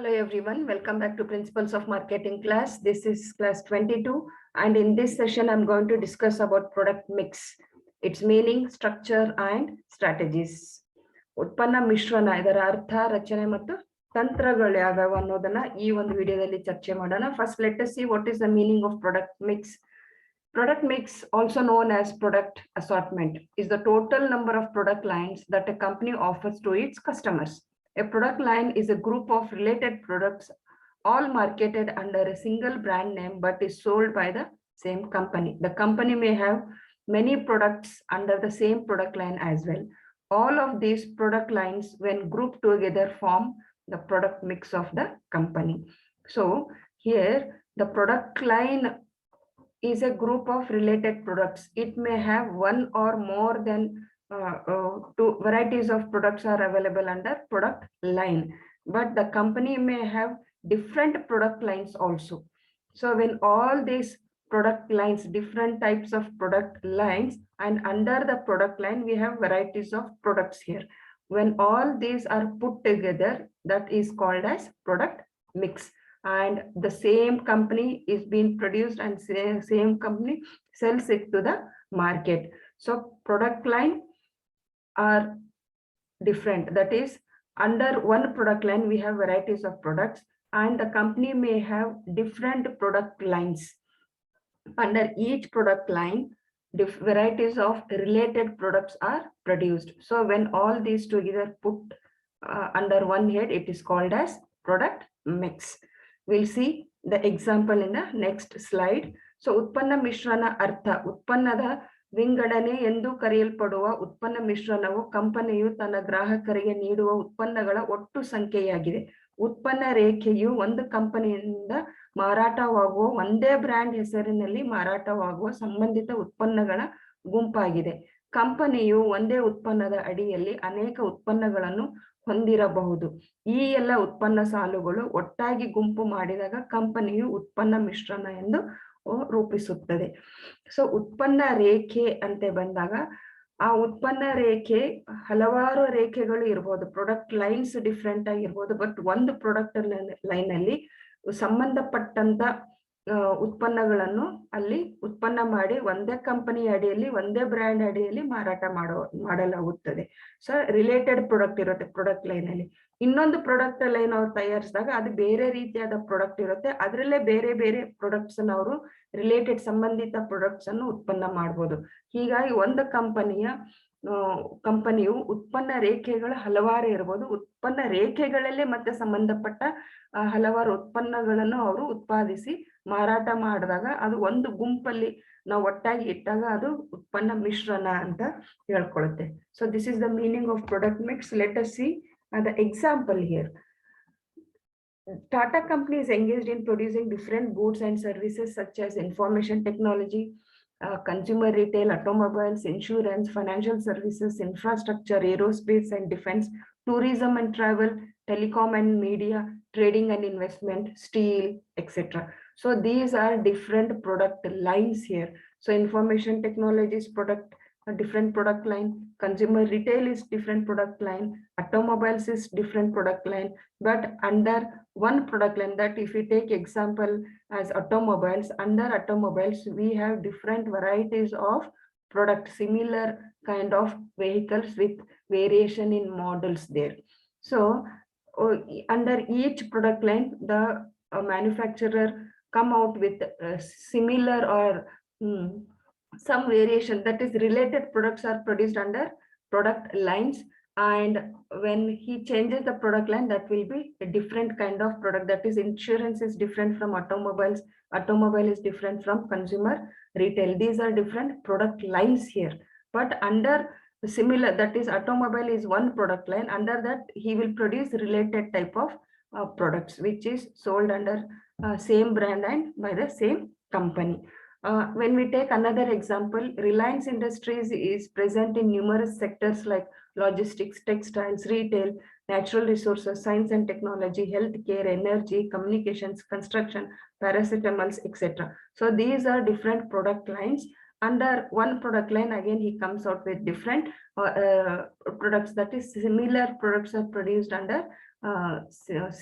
Hello everyone, welcome back to Principles of Marketing class. This is class 22 and in this session I'm going to discuss about product mix, its meaning, structure and strategies. ಉತ್ಪನ್ನ ಮಿಶ್ರಣ ಇದರ ಅರ್ಥ ರಚನೆ ಮತ್ತು ತಂತ್ರಗಳು ಯಾವ್ಯಾವ ಅನ್ನೋದನ್ನ ಈ ಒಂದು ವಿಡಿಯೋದಲ್ಲಿ ಚರ್ಚೆ ಮಾಡೋಣ. First let us see what is the meaning of product mix. Product mix, also known as product assortment, is the total number of product lines that a company offers to its customers. A product line is a group of related products all marketed under a single brand name but is sold by the same company. The company may have many products under the same product line as well. All of these product lines, when grouped together, form the product mix of the company. So here the product line is a group of related products. It may have one or more than two varieties of products are available under product line, but the company may have different product lines also. So when all these product lines, different types of product lines, and under the product line we have varieties of products here. When all these are put together, that is called as product mix. And the same company is being produced and same company sells it to the market. So product line are different. That is, under one product line we have varieties of products and the company may have different product lines. Under each product line, varieties of related products are produced. So when all these together put under one head, it is called as product mix. We'll see the example in the next slide. So ಉತ್ಪನ್ನ ಮಿಶ್ರಣ ಅರ್ಥ. ಉತ್ಪನ್ನದ ವಿಂಗಡಣೆ ಎಂದು ಕರೆಯಲ್ಪಡುವ ಉತ್ಪನ್ನ ಮಿಶ್ರಣವು ಕಂಪನಿಯು ತನ್ನ ಗ್ರಾಹಕರಿಗೆ ನೀಡುವ ಉತ್ಪನ್ನಗಳ ಒಟ್ಟು ಸಂಖ್ಯೆಯಾಗಿದೆ. ಉತ್ಪನ್ನ ರೇಖೆಯು ಒಂದು ಕಂಪನಿಯಿಂದ ಮಾರಾಟವಾಗುವ ಒಂದೇ ಬ್ರ್ಯಾಂಡ್ ಹೆಸರಿನಲ್ಲಿ ಮಾರಾಟವಾಗುವ ಸಂಬಂಧಿತ ಉತ್ಪನ್ನಗಳ ಗುಂಪಾಗಿದೆ. ಕಂಪನಿಯು ಒಂದೇ ಉತ್ಪನ್ನದ ಅಡಿಯಲ್ಲಿ ಅನೇಕ ಉತ್ಪನ್ನಗಳನ್ನು ಹೊಂದಿರಬಹುದು. ಈ ಎಲ್ಲ ಉತ್ಪನ್ನ ಸಾಲುಗಳು ಒಟ್ಟಾಗಿ ಗುಂಪು ಮಾಡಿದಾಗ ಕಂಪನಿಯು ಉತ್ಪನ್ನ ಮಿಶ್ರಣ ಎಂದು ರೂಪಿಸುತ್ತದೆ. ಸೊ ಉತ್ಪನ್ನ ರೇಖೆ ಅಂತ ಬಂದಾಗ ಆ ಉತ್ಪನ್ನ ರೇಖೆ ಹಲವಾರು ರೇಖೆಗಳು ಇರ್ಬೋದು, ಪ್ರಾಡಕ್ಟ್ ಲೈನ್ಸ್ ಡಿಫ್ರೆಂಟ್ ಆಗಿರ್ಬೋದು, ಬಟ್ ಒಂದು ಪ್ರಾಡಕ್ಟ್ ಲೈನ್ ಅಲ್ಲಿ ಸಂಬಂಧಪಟ್ಟಂತ ಉತ್ಪನ್ನಗಳನ್ನು ಅಲ್ಲಿ ಉತ್ಪನ್ನ ಮಾಡಿ ಒಂದೇ ಕಂಪನಿ ಅಡಿಯಲ್ಲಿ ಒಂದೇ ಬ್ರ್ಯಾಂಡ್ ಅಡಿಯಲ್ಲಿ ಮಾರಾಟ ಮಾಡಲಾಗುತ್ತದೆ. ಸೊ ರಿಲೇಟೆಡ್ ಪ್ರಾಡಕ್ಟ್ ಇರುತ್ತೆ ಪ್ರಾಡಕ್ಟ್ ಲೈನ್ ಅಲ್ಲಿ. ಇನ್ನೊಂದು ಪ್ರಾಡಕ್ಟ್ ಲೈನ್ ಅವ್ರು ತಯಾರಿಸಿದಾಗ ಅದು ಬೇರೆ ರೀತಿಯಾದ ಪ್ರಾಡಕ್ಟ್ ಇರುತ್ತೆ, ಅದರಲ್ಲೇ ಬೇರೆ ಬೇರೆ ಪ್ರಾಡಕ್ಟ್ಸ್ ಅನ್ನು ಅವರು ರಿಲೇಟೆಡ್ ಸಂಬಂಧಿತ ಪ್ರಾಡಕ್ಟ್ಸ್ ಅನ್ನು ಉತ್ಪನ್ನ ಮಾಡ್ಬೋದು. ಹೀಗಾಗಿ ಒಂದು ಕಂಪನಿಯು ಉತ್ಪನ್ನ ರೇಖೆಗಳು ಹಲವಾರು ಇರ್ಬೋದು, ಉತ್ಪನ್ನ ರೇಖೆಗಳಲ್ಲೇ ಮತ್ತೆ ಸಂಬಂಧಪಟ್ಟ ಹಲವಾರು ಉತ್ಪನ್ನಗಳನ್ನು ಅವರು ಉತ್ಪಾದಿಸಿ ಮಾರಾಟ ಮಾಡಿದಾಗ ಅದು ಒಂದು ಗುಂಪಲ್ಲಿ ನಾವು ಒಟ್ಟಾಗಿ ಇಟ್ಟಾಗ ಅದು ಉತ್ಪನ್ನ ಮಿಶ್ರಣ ಅಂತ ಹೇಳ್ಕೊಳ್ಳುತ್ತೆ. So this is the meaning of product mix. Let us see the example here. Tata company is engaged in producing different goods and services such as information technology, consumer retail, automobiles, insurance, financial services, infrastructure, aerospace and defense, tourism and travel, telecom and media, trading and investment, steel, etc. So these are different product lines here. So information technology is a different product line, consumer retail is different product line, automobiles is different product line, but under one product line, that if we take example as automobiles, under automobiles we have different varieties of product, similar kind of vehicles with variation in models there. So under each product line the manufacturer come out with similar or some variation, that is related products are produced under product lines, and when he changes the product line that will be a different kind of product. That is, insurance is different from automobiles, automobile is different from consumer retail. These are different product lines here, but under similar, that is automobile is one product line, under that he will produce related type of products which is sold under same brand and by the same company. When we take another example, Reliance Industries is present in numerous sectors like logistics, textiles, retail, natural resources, science and technology, healthcare, energy, communications, construction, paracetamols, etc. So these are different product lines under one product line, again he comes out with different products, that is similar products are produced under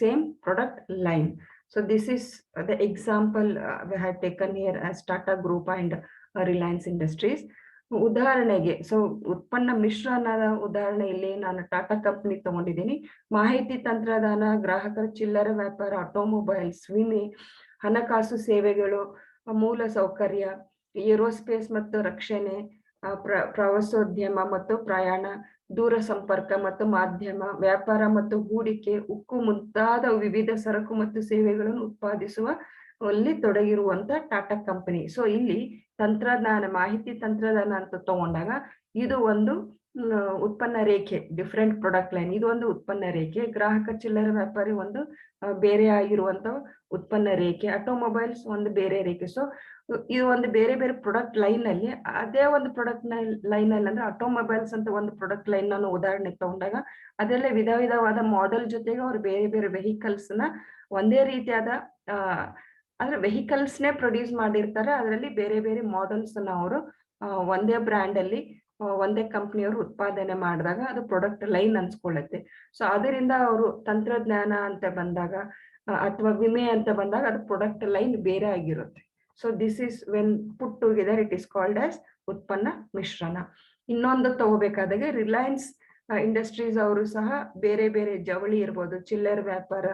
same product line. So this is the example we have taken here as Tata Group and Reliance Industries. ಉದಾಹರಣೆಗೆ, so ಉತ್ಪನ್ನ ಮಿಶ್ರಣದ ಉದಾಹರಣೆ ಇಲ್ಲಿ ನಾನು Tata company ತಗೊಂಡಿದ್ದೀನಿ. ಮಾಹಿತಿ ತಂತ್ರಜ್ಞಾನ, ಗ್ರಾಹಕರ ಚಿಲ್ಲರೆ ವ್ಯಾಪಾರ, ಆಟೋಮೊಬೈಲ್ಸ್, ವಿಮೆ, ಹಣಕಾಸು ಸೇವೆಗಳು, ಮೂಲ ಸೌಕರ್ಯ, ಏರೋಸ್ಪೇಸ್ ಮತ್ತು ರಕ್ಷಣೆ, ಪ್ರವಾಸೋದ್ಯಮ ಮತ್ತು ಪ್ರಯಾಣ, ದೂರ ಸಂಪರ್ಕ ಮತ್ತು ಮಾಧ್ಯಮ, ವ್ಯಾಪಾರ ಮತ್ತು ಹೂಡಿಕೆ, ಉಕ್ಕು ಮುಂತಾದ ವಿವಿಧ ಸರಕು ಮತ್ತು ಸೇವೆಗಳನ್ನು ಉತ್ಪಾದಿಸುವ ಅಲ್ಲಿ ತೊಡಗಿರುವಂತ ಟಾಟಾ ಕಂಪನಿ. ಸೊ ಇಲ್ಲಿ ತಂತ್ರಜ್ಞಾನ, ಮಾಹಿತಿ ತಂತ್ರಜ್ಞಾನ ಅಂತ ತಗೊಂಡಾಗ ಇದು ಒಂದು ಉತ್ಪನ್ನ ರೇಖೆ, ಡಿಫ್ರೆಂಟ್ ಪ್ರಾಡಕ್ಟ್ ಲೈನ್, ಇದು ಒಂದು ಉತ್ಪನ್ನ ರೇಖೆ. ಗ್ರಾಹಕ ಚಿಲ್ಲರೆ ವ್ಯಾಪಾರಿ ಒಂದು ಬೇರೆ ಆಗಿರುವಂತ ಉತ್ಪನ್ನ ರೇಖೆ, ಆಟೋಮೊಬೈಲ್ಸ್ ಒಂದು ಬೇರೆ ರೇಖೆ. ಸೊ ಇದು ಒಂದು ಬೇರೆ ಬೇರೆ ಪ್ರಾಡಕ್ಟ್ ಲೈನ್ ಅಲ್ಲಿ, ಅದೇ ಒಂದು ಪ್ರಾಡಕ್ಟ್ ಲೈನ್ ಅಲ್ಲಿ ಅಂದ್ರೆ ಆಟೋಮೊಬೈಲ್ಸ್ ಅಂತ ಒಂದು ಪ್ರಾಡಕ್ಟ್ ಲೈನ್ ನಾನು ಉದಾಹರಣೆ ತಗೊಂಡಾಗ ಅದರಲ್ಲೇ ವಿಧ ವಿಧವಾದ ಮಾಡೆಲ್ ಜೊತೆಗೆ ಅವ್ರು ಬೇರೆ ಬೇರೆ ವೆಹಿಕಲ್ಸ್ ನ ಒಂದೇ ರೀತಿಯಾದ ಅಂದ್ರೆ ವೆಹಿಕಲ್ಸ್ ನೇ ಪ್ರೊಡ್ಯೂಸ್ ಮಾಡಿರ್ತಾರೆ. ಅದರಲ್ಲಿ ಬೇರೆ ಬೇರೆ ಮಾಡೆಲ್ಸ್ ನ ಅವರು ಒಂದೇ ಬ್ರ್ಯಾಂಡ್ ಅಲ್ಲಿ ಒಂದೇ ಕಂಪ್ನಿಯವರು ಉತ್ಪಾದನೆ ಮಾಡಿದಾಗ ಅದು ಪ್ರಾಡಕ್ಟ್ ಲೈನ್ ಅನ್ಸ್ಕೊಳ್ಳುತ್ತೆ. ಸೊ ಅದರಿಂದ ಅವರು ತಂತ್ರಜ್ಞಾನ ಅಂತ ಬಂದಾಗ ಅಥವಾ ವಿಮೆ ಅಂತ ಬಂದಾಗ ಅದು ಪ್ರಾಡಕ್ಟ್ ಲೈನ್ ಬೇರೆ ಆಗಿರುತ್ತೆ. So this is when put together it is called as ಉತ್ಪನ್ನ ಮಿಶ್ರಣ. ಇನ್ನೊಂದು ತಗೋಬೇಕಾದಾಗ ರಿಲಯನ್ಸ್ ಇಂಡಸ್ಟ್ರೀಸ್ ಅವರು ಸಹ ಬೇರೆ ಬೇರೆ ಜವಳಿ ಇರ್ಬೋದು, ಚಿಲ್ಲರೆ ವ್ಯಾಪಾರ,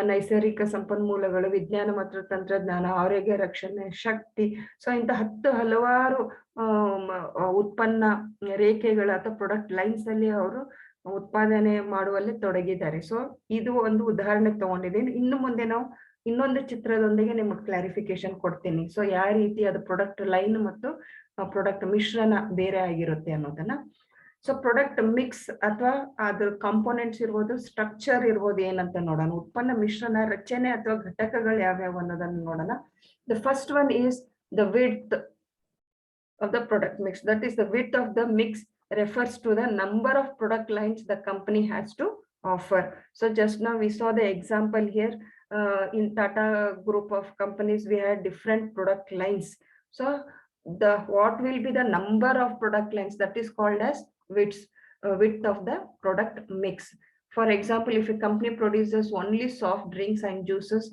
ನೈಸರ್ಗಿಕ ಸಂಪನ್ಮೂಲಗಳು, ವಿಜ್ಞಾನ ಮತ್ತು ತಂತ್ರಜ್ಞಾನ, ಆರೋಗ್ಯ ರಕ್ಷಣೆ, ಶಕ್ತಿ, ಸೊ ಇಂಥ ಹಲವಾರು ಉತ್ಪನ್ನ ರೇಖೆಗಳು ಅಥವಾ ಪ್ರಾಡಕ್ಟ್ ಲೈನ್ಸ್ ಅಲ್ಲಿ ಅವರು ಉತ್ಪಾದನೆ ಮಾಡುವಲ್ಲಿ ತೊಡಗಿದ್ದಾರೆ. ಸೊ ಇದು ಒಂದು ಉದಾಹರಣೆ ತಗೊಂಡಿದ್ದೀನಿ. ಇನ್ನು ಮುಂದೆ ನಾವು ಇನ್ನೊಂದು ಚಿತ್ರದೊಂದಿಗೆ ನಿಮಗೆ ಕ್ಲಾರಿಫಿಕೇಶನ್ ಕೊಡ್ತೀನಿ. ಸೊ ಯಾವ ರೀತಿ ಅದು ಪ್ರಾಡಕ್ಟ್ ಲೈನ್ ಮತ್ತು ಪ್ರಾಡಕ್ಟ್ ಮಿಶ್ರಣ ಬೇರೆ ಆಗಿರುತ್ತೆ ಅನ್ನೋದನ್ನ. ಸೊ ಪ್ರಾಡಕ್ಟ್ ಮಿಕ್ಸ್ ಅಥವಾ ಅದ್ರ ಕಾಂಪೋನೆಂಟ್ಸ್ ಇರ್ಬೋದು, ಸ್ಟ್ರಕ್ಚರ್ ಇರ್ಬೋದು, ಏನಂತ ನೋಡೋಣ. ಉತ್ಪನ್ನ ಮಿಶ್ರಣ ರಚನೆ ಅಥವಾ ಘಟಕಗಳು ಯಾವ್ಯಾವ ಅನ್ನೋದನ್ನ ನೋಡೋಣ. The first one is the width of the product mix. That is, the width of the mix refers to the number of product lines the company has to offer. So just now we saw the example here. In Tata group of companies, we had different product lines. So what will be the number of product lines? That is called as width of the product mix. For example, if a company produces only soft drinks and juices,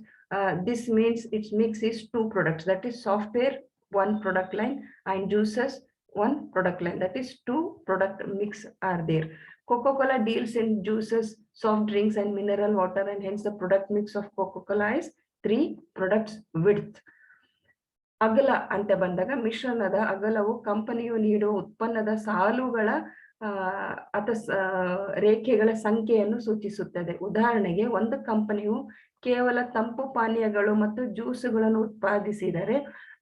this means its mix is 2 products. That is software, 1 product line, and juices, 1 product line. That is 2 product mix are there. Coca-Cola deals in juices, soft drinks, and mineral water, and hence the product mix of Coca-Cola is 3 products width. ಅಗಲ ಅಂತ ಬಂದಾಗ ಮಿಶ್ರಣದ ಅಗಲವು ಕಂಪನಿಯು ನೀಡುವ ಉತ್ಪನ್ನದ ಸಾಲುಗಳ ಅಥವಾ ರೇಖೆಗಳ ಸಂಖ್ಯೆಯನ್ನು ಸೂಚಿಸುತ್ತದೆ. ಉದಾಹರಣೆಗೆ, ಒಂದು ಕಂಪನಿಯು ಕೇವಲ ತಂಪು ಪಾನೀಯಗಳು ಮತ್ತು ಜ್ಯೂಸುಗಳನ್ನು ಉತ್ಪಾದಿಸಿದರೆ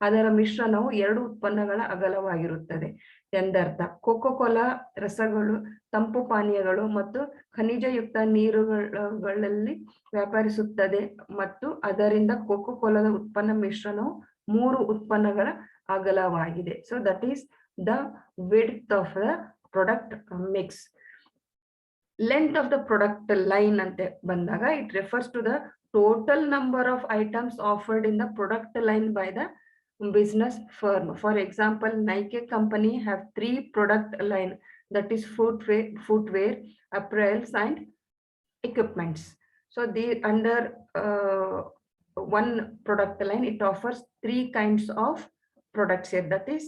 ಅದರ ಮಿಶ್ರಣವು 2 ಉತ್ಪನ್ನಗಳ ಅಗಲವಾಗಿರುತ್ತದೆ ಎಂದರ್ಥ. ಕೋಕೋಕೋಲಾ ರಸಗಳು, ತಂಪು ಪಾನೀಯಗಳು ಮತ್ತು ಖನಿಜಯುಕ್ತ ನೀರುಗಳಲ್ಲಿ ವ್ಯಾಪಾರಿಸುತ್ತದೆ ಮತ್ತು ಅದರಿಂದ ಕೋಕೋಕೋಲಾದ ಉತ್ಪನ್ನ ಮಿಶ್ರಣವು 3 ಉತ್ಪನ್ನಗಳ ಅಗಲವಾಗಿದೆ. So that is the width of the product mix. Length of the product line ಅಂತ ಬಂದಾಗ it refers to the total number of items offered in the product line by the business firm. For example, Nike company have 3 product line, that is footwear, apparels, and equipments. So the under 1 product line, it offers 3 kinds of products here. That is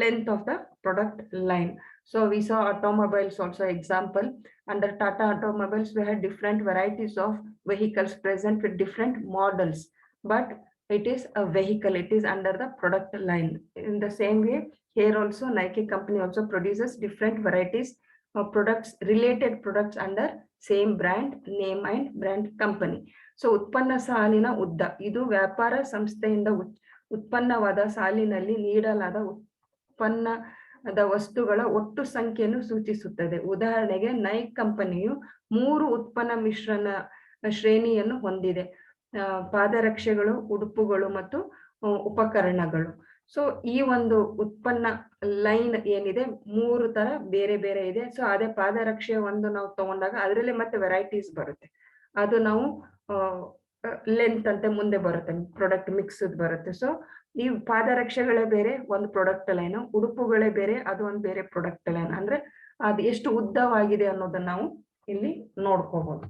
length of the product line. So we saw automobiles also example. Under Tata Automobiles, we had different varieties of vehicles present with different models, but it is a vehicle, it is under the product line. In the same way, here also Nike company also produces different varieties of products, related products under same brand name and brand company. So ಉತ್ಪನ್ನ ಸಾಲಿನ ಉದ್ದ, ಇದು ವ್ಯಾಪಾರ ಸಂಸ್ಥೆಯಿಂದ ಉತ್ಪನ್ನವಾದ ಸಾಲಿನಲ್ಲಿ ನೀಡಲಾದ ಉತ್ಪನ್ನದ ವಸ್ತುಗಳ ಒಟ್ಟು ಸಂಖ್ಯೆಯನ್ನು ಸೂಚಿಸುತ್ತದೆ. ಉದಾಹರಣೆಗೆ, ನೈಕ್ ಕಂಪನಿಯು 3 ಉತ್ಪನ್ನ ಮಿಶ್ರಣ ಶ್ರೇಣಿಯನ್ನು ಹೊಂದಿದೆ: ಪಾದರಕ್ಷೆಗಳು, ಉಡುಪುಗಳು ಮತ್ತು ಉಪಕರಣಗಳು. ಸೊ ಈ ಒಂದು ಉತ್ಪನ್ನ ಲೈನ್ ಏನಿದೆ 3 ತರ ಬೇರೆ ಬೇರೆ ಇದೆ. ಸೊ ಅದೇ ಪಾದರಕ್ಷೆ ಒಂದು ನಾವು ತಗೊಂಡಾಗ ಅದರಲ್ಲಿ ಮತ್ತೆ ವೆರೈಟೀಸ್ ಬರುತ್ತೆ, ಅದು ನಾವು ಲೆಂತ್ ಅಂತ ಮುಂದೆ ಬರುತ್ತೆ, ಪ್ರಾಡಕ್ಟ್ ಮಿಕ್ಸ್ ಬರುತ್ತೆ. ಸೊ ಈ ಪಾದರಕ್ಷೆಗಳೇ ಬೇರೆ ಒಂದು ಪ್ರಾಡಕ್ಟ್ ಲೈನ್, ಉಡುಪುಗಳೇ ಬೇರೆ ಅದು ಒಂದು ಬೇರೆ ಪ್ರಾಡಕ್ಟ್ ಲೈನ್. ಅಂದ್ರೆ ಅದು ಎಷ್ಟು ಉದ್ದವಾಗಿದೆ ಅನ್ನೋದನ್ನ ನಾವು ಇಲ್ಲಿ ನೋಡ್ಕೋಬಹುದು.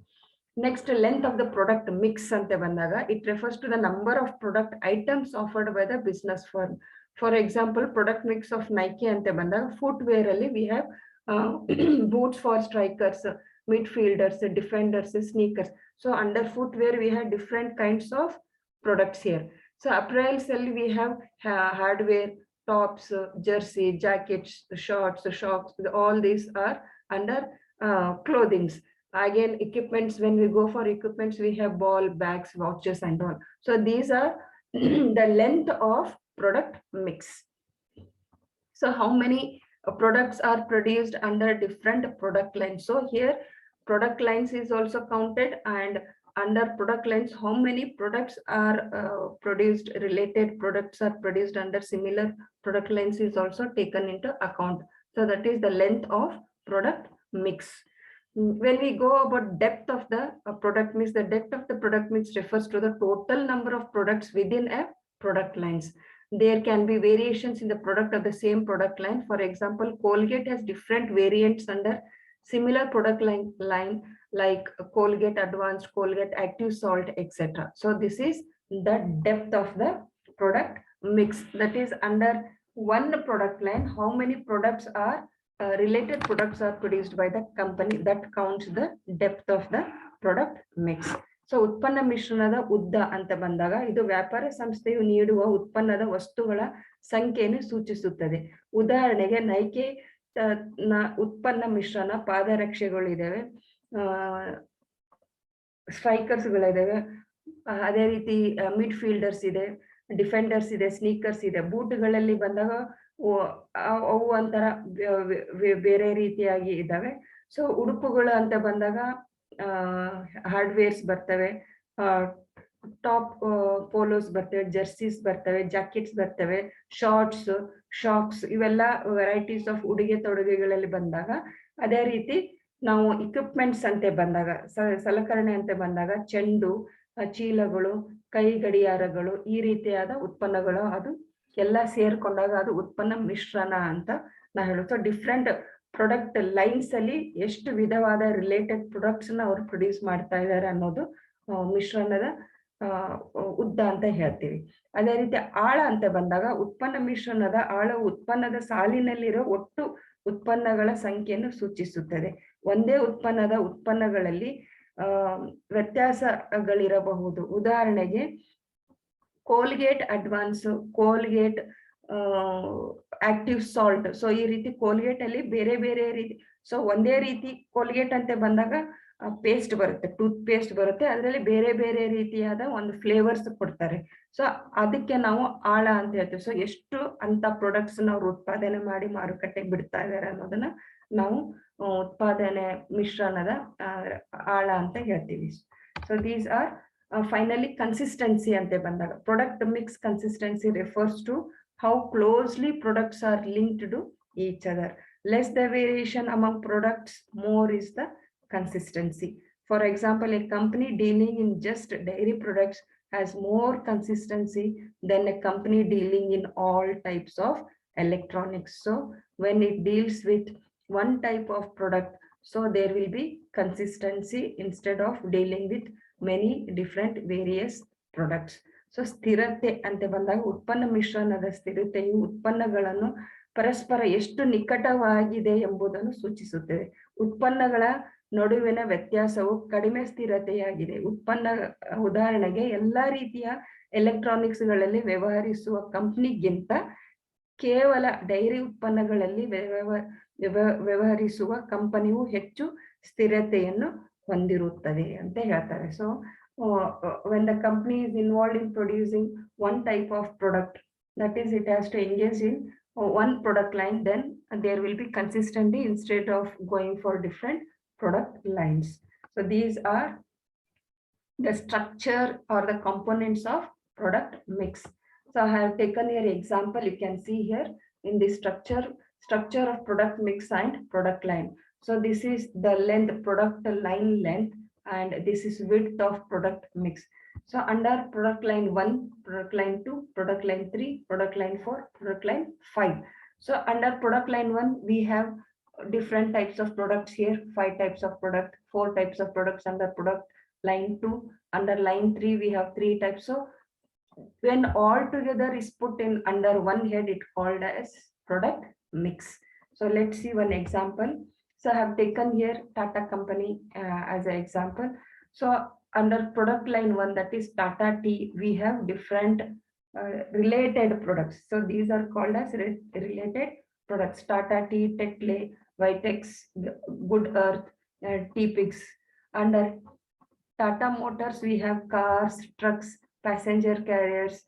Next, length of the product mix ಅಂತ ಬಂದಾಗ it refers to the number of product items offered by the business firm. For example, product mix of Nike ಅಂತ ಬಂದಾಗ ಫುಟ್ ವೇರ್ ಅಲ್ಲಿ we have boots for strikers, midfielders, defenders, sneakers. So under footwear we have different kinds of products here. So apparels we have hardware, tops, jersey, jackets, shorts, shocks. All these are under clothings. Again, equipments, when we go for equipments we have ball, bags, watches and all. So these are the length of product mix. So how many products are produced under different product lines? So here product lines is also counted, and under product lines how many products are produced, related products are produced under similar product lines is also taken into account. So that is the length of product mix. When we go about depth of the product mix, the depth of the product mix refers to the total number of products within a product lines. There can be variations in the product of the same product line. For example, Colgate has different variants under similar product line like Colgate Advanced, Colgate Active Salt, etc. So this is the depth of the product mix. That is, under one product line how many products are related products are produced by the company. That counts the depth of the product mix. So ಉತ್ಪನ್ನ ಮಿಶ್ರಣದ ಉದ್ದ ಅಂತ ಬಂದಾಗ ಇದು ವ್ಯಾಪಾರ ಸಂಸ್ಥೆಯು ನೀಡುವ ಉತ್ಪನ್ನದ ವಸ್ತುಗಳ ಸಂಖ್ಯೆಯನ್ನು ಸೂಚಿಸುತ್ತದೆ. ಉದಾಹರಣೆಗೆ ನೈಕೆ ಉತ್ಪನ್ನ ಮಿಶ್ರಣ ಪಾದರಕ್ಷೆಗಳು ಇದಾವೆ, ಸ್ಟ್ರೈಕರ್ಸ್ ಗಳಿದಾವೆ, ಅದೇ ರೀತಿ ಮಿಡ್ ಫೀಲ್ಡರ್ಸ್ ಇದೆ, ಡಿಫೆಂಡರ್ಸ್ ಇದೆ, ಸ್ನೀಕರ್ಸ್ ಇದೆ. ಬೂಟ್ಗಳಲ್ಲಿ ಬಂದಾಗ ಅವು ಒಂಥರ ಬೇರೆ ರೀತಿಯಾಗಿ ಇದಾವೆ. ಸೊ ಉಡುಪುಗಳು ಅಂತ ಬಂದಾಗ ಹಾರ್ಡ್ವೇರ್ಸ್ ಬರ್ತವೆ, ಟಾಪ್ ಪೋಲೋಸ್ ಬರ್ತವೆ, ಜರ್ಸೀಸ್ ಬರ್ತವೆ, ಜಾಕೆಟ್ಸ್ ಬರ್ತವೆ, ಶಾರ್ಟ್ಸ್, ಶಾಕ್ಸ್, ಇವೆಲ್ಲ ವೆರೈಟೀಸ್ ಆಫ್ ಉಡುಗೆ ತೊಡುಗೆಗಳಲ್ಲಿ ಬಂದಾಗ. ಅದೇ ರೀತಿ ನಾವು ಇಕ್ವಿಪ್ಮೆಂಟ್ಸ್ ಅಂತ ಬಂದಾಗ, ಸಲಕರಣೆ ಅಂತ ಬಂದಾಗ ಚೆಂಡು, ಚೀಲಗಳು, ಕೈ ಗಡಿಯಾರಗಳು, ಈ ರೀತಿಯಾದ ಉತ್ಪನ್ನಗಳು, ಅದು ಎಲ್ಲ ಸೇರ್ಕೊಂಡಾಗ ಅದು ಉತ್ಪನ್ನ ಮಿಶ್ರಣ ಅಂತ ನಾ ಹೇಳುತ್ತೆ. ಡಿಫ್ರೆಂಟ್ ಪ್ರಾಡಕ್ಟ್ ಲೈನ್ಸ್ ಅಲ್ಲಿ ಎಷ್ಟು ವಿಧವಾದ ರಿಲೇಟೆಡ್ ಪ್ರಾಡಕ್ಟ್ಸ್ ನ ಅವರು ಪ್ರೊಡ್ಯೂಸ್ ಮಾಡ್ತಾ ಇದ್ದಾರೆ ಅನ್ನೋದು ಮಿಶ್ರಣದ ಉದ್ದ ಅಂತ ಹೇಳ್ತೀವಿ. ಅದೇ ರೀತಿ ಆಳ ಅಂತ ಬಂದಾಗ ಉತ್ಪನ್ನ ಮಿಶ್ರಣದ ಆಳವು ಉತ್ಪನ್ನದ ಸಾಲಿನಲ್ಲಿರೋ ಒಟ್ಟು ಉತ್ಪನ್ನಗಳ ಸಂಖ್ಯೆಯನ್ನು ಸೂಚಿಸುತ್ತದೆ. ಒಂದೇ ಉತ್ಪನ್ನಗಳಲ್ಲಿ ವ್ಯತ್ಯಾಸಗಳಿರಬಹುದು. ಉದಾಹರಣೆಗೆ Colgate advance, Colgate active salt. So ಈ ರೀತಿ ಕೋಲ್ಗೇಟ್ ಅಲ್ಲಿ ಬೇರೆ ಬೇರೆ ರೀತಿ. ಸೊ ಒಂದೇ ರೀತಿ ಕೋಲ್ಗೇಟ್ ಅಂತ ಬಂದಾಗ ಪೇಸ್ಟ್ ಬರುತ್ತೆ, ಟೂತ್ ಪೇಸ್ಟ್ ಬರುತ್ತೆ, ಅದರಲ್ಲಿ ಬೇರೆ ಬೇರೆ ರೀತಿಯಾದ ಒಂದು ಫ್ಲೇವರ್ಸ್ ಕೊಡ್ತಾರೆ. ಸೊ ಅದಕ್ಕೆ ನಾವು ಆಳ ಅಂತ ಹೇಳ್ತೀವಿ. ಸೊ ಎಷ್ಟು ಅಂತ ಪ್ರಾಡಕ್ಟ್ಸ್ ಅವ್ರು ಉತ್ಪಾದನೆ ಮಾಡಿ ಮಾರುಕಟ್ಟೆಗೆ ಬಿಡ್ತಾ ಇದಾರೆ ಅನ್ನೋದನ್ನ ನಾವು ಉತ್ಪಾದನೆ ಮಿಶ್ರಣದ ಆಳ ಅಂತ ಹೇಳ್ತೀವಿ. So these are finally consistency ಅಂತ ಬಂದಾಗ product mix consistency refers to how closely products are linked to each other. Less the variation among products, more is the consistency. For example, a company dealing in just dairy products has more consistency than a company dealing in all types of electronics. So when it deals with one type of product, so there will be consistency instead of dealing with many different various products. So ಸ್ಥಿರತೆ ಅಂತ ಬಂದಾಗ ಉತ್ಪನ್ನ ಮಿಶ್ರಣದ ಸ್ಥಿರತೆಯು ಉತ್ಪನ್ನಗಳನ್ನು ಪರಸ್ಪರ ಎಷ್ಟು ನಿಕಟವಾಗಿದೆ ಎಂಬುದನ್ನು ಸೂಚಿಸುತ್ತದೆ. ಉತ್ಪನ್ನಗಳ ನಡುವಿನ ವ್ಯತ್ಯಾಸವು ಕಡಿಮೆ ಸ್ಥಿರತೆಯಾಗಿದೆ. ಉದಾಹರಣೆಗೆ ಎಲ್ಲಾ ರೀತಿಯ ಎಲೆಕ್ಟ್ರಾನಿಕ್ಸ್ ಗಳಲ್ಲಿ ವ್ಯವಹರಿಸುವ ಕಂಪನಿಗಿಂತ ಕೇವಲ ಡೈರಿ ಉತ್ಪನ್ನಗಳಲ್ಲಿ ವ್ಯವಹರಿಸುವ ಕಂಪನಿಯು ಹೆಚ್ಚು ಸ್ಥಿರತೆಯನ್ನು ಹೊಂದಿರುತ್ತದೆ ಅಂತ ಹೇಳ್ತಾರೆ. So when the company is involved in producing one type of product, that is it has to engage in one product line, then there will be consistency instead of going for different product lines. So these are the structure or the components of product mix. So I have taken here example. You can see here in this structure of product mix and product line. So this is the length, product line length, and this is width of product mix. So under product line 1, product line 2, product line 3, product line 4, product line 5. So under product line 1, we have different types of products here, 5 types of product, 4 types of products under product line 2. Under line 3, we have 3 types. So when all together is put in under one head, it called as product mix. So let's see one example. So I have taken here Tata company as an example. So under product line 1, that is Tata Tea, we have different related products. So these are called as related products. Tata Tea, Tetley, Vitex, Good Earth, Teapigs. Under Tata Motors, we have cars, trucks, passenger carriers,